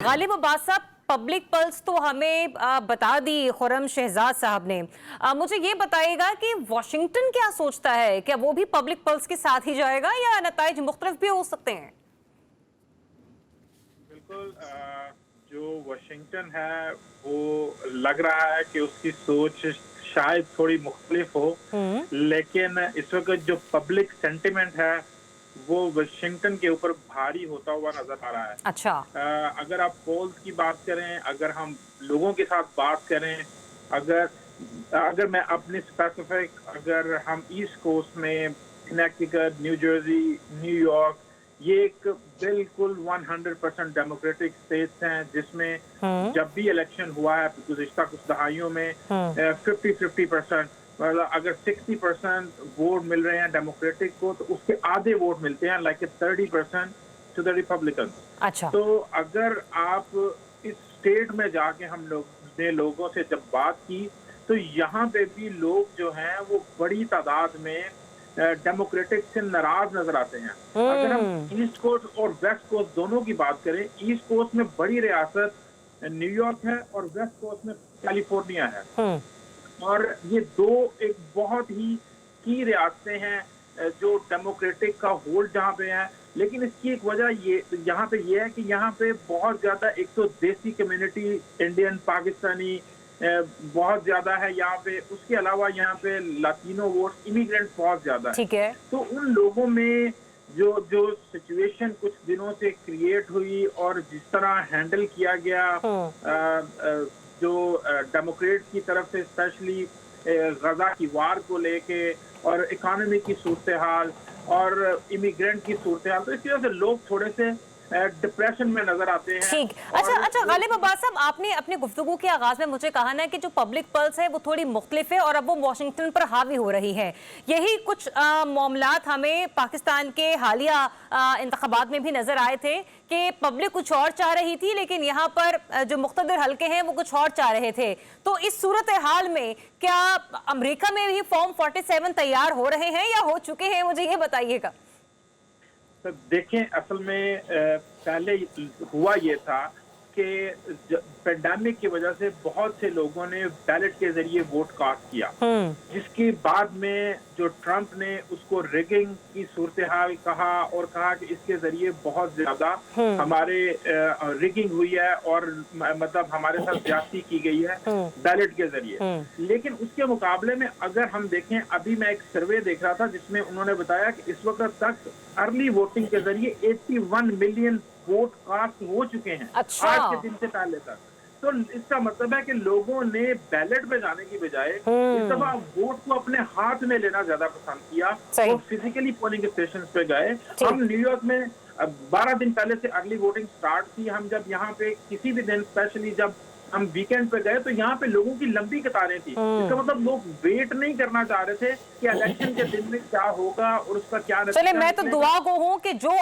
गालिब अब्बास साहब, public pulse तो हमें बता दी खुर्रम शहजाद साहब ने। मुझे ये बताइएगा कि वॉशिंगटन क्या सोचता है, क्या वो भी पब्लिक पल्स के साथ ही जाएगा या नताइज मुख्तलिफ भी हो सकते हैं? बिल्कुल। जो वाशिंगटन है वो लग रहा है कि उसकी सोच शायद थोड़ी मुख्तलिफ हो, लेकिन इस वक्त जो पब्लिक सेंटिमेंट है वो वाशिंगटन के ऊपर भारी होता हुआ नजर आ रहा है। अच्छा। अगर आप पोल्स की बात करें, अगर हम लोगों के साथ बात करें, अगर अगर मैं अपनी स्पेसिफिक, अगर हम ईस्ट कोस्ट में कनेक्टिकट, न्यू जर्सी, न्यूयॉर्क, ये एक बिल्कुल 100% डेमोक्रेटिक स्टेट्स हैं जिसमें जब भी इलेक्शन हुआ है गुज़िश्ता कुछ दहाइयों में 50-50%, मतलब अगर 60% वोट मिल रहे हैं डेमोक्रेटिक को तो उसके आधे वोट मिलते हैं, लाइक 30% टू द रिपब्लिकन। अच्छा। तो अगर आप इस स्टेट में जाके हम लोग ने लोगों से जब बात की तो यहाँ पे भी लोग जो हैं वो बड़ी तादाद में डेमोक्रेटिक से नाराज नजर आते हैं। अगर हम ईस्ट कोस्ट और वेस्ट कोस्ट दोनों की बात करें, ईस्ट कोस्ट में बड़ी रियासत न्यूयॉर्क है और वेस्ट कोस्ट में कैलिफोर्निया है, और ये दो एक बहुत ही की रियासतें हैं जो डेमोक्रेटिक का होल्ड जहाँ पे है। लेकिन इसकी एक वजह ये यहाँ पे ये है कि यहाँ पे बहुत ज्यादा एक तो देसी कम्युनिटी, इंडियन, पाकिस्तानी बहुत ज्यादा है यहाँ पे। उसके अलावा यहाँ पे लातिनो वोट, इमिग्रेंट बहुत ज्यादा है। ठीक है। तो उन लोगों में जो जो सिचुएशन कुछ दिनों से क्रिएट हुई और जिस तरह हैंडल किया गया जो डेमोक्रेट की तरफ से, स्पेशली गजा की वार को लेके और इकोनॉमी की सूरत हाल और इमिग्रेंट की सूरत हाल, तो इसकी वजह से लोग थोड़े से डिप्रेशन में नजर आते हैं। ठीक। अच्छा गालिब अब्बास साहब, आपने अपने गुफ्तगू के आगाज में मुझे कहा ना कि जो पब्लिक पल्स है वो थोड़ी मुख्तलिफ है और अब वो वॉशिंगटन पर हावी हो रही है। यही कुछ मामलात हमें पाकिस्तान के हालिया इंतखाबात में भी नजर आए थे कि पब्लिक कुछ और चाह रही थी, लेकिन यहाँ पर जो मुख्तदिर हल्के हैं वो कुछ और चाह रहे थे। तो इस सूरत हाल में क्या अमरीका में भी फॉर्म 47 तैयार हो रहे हैं या हो चुके हैं, मुझे ये बताइएगा। तो देखें, असल में पहले हुआ ये था कि पेंडेमिक की वजह से बहुत से लोगों ने बैलेट के जरिए वोट कास्ट किया, जिसके बाद में जो ट्रंप ने उसको रिगिंग की सूरत हाल कहा और कहा कि इसके जरिए बहुत ज्यादा हमारे रिगिंग हुई है और मतलब हमारे साथ ज्यादती की गई है बैलेट के जरिए। लेकिन उसके मुकाबले में अगर हम देखें, अभी मैं एक सर्वे देख रहा था जिसमें उन्होंने बताया कि इस वक्त तक अर्ली वोटिंग के जरिए 81 मिलियन वोट कास्ट हो चुके हैं। अच्छा। आज के दिन से पहले तक। तो इसका मतलब है कि लोगों ने बैलेट पे जाने की बजाय इस दफा वोट को अपने हाथ में लेना ज्यादा पसंद किया और फिजिकली पोलिंग स्टेशन पे गए। हम न्यूयॉर्क में 12 दिन पहले से अर्ली वोटिंग स्टार्ट थी। हम जब यहाँ पे किसी भी दिन, स्पेशली जब हम वीकेंड पे गए, तो यहाँ पे लोगों की लंबी कतारें थी। इसका मतलब लोग वेट नहीं करना चाह रहे थे कि इलेक्शन के दिन में क्या होगा और उसका क्या। चले, मैं तो दुआ को हूँ कि जो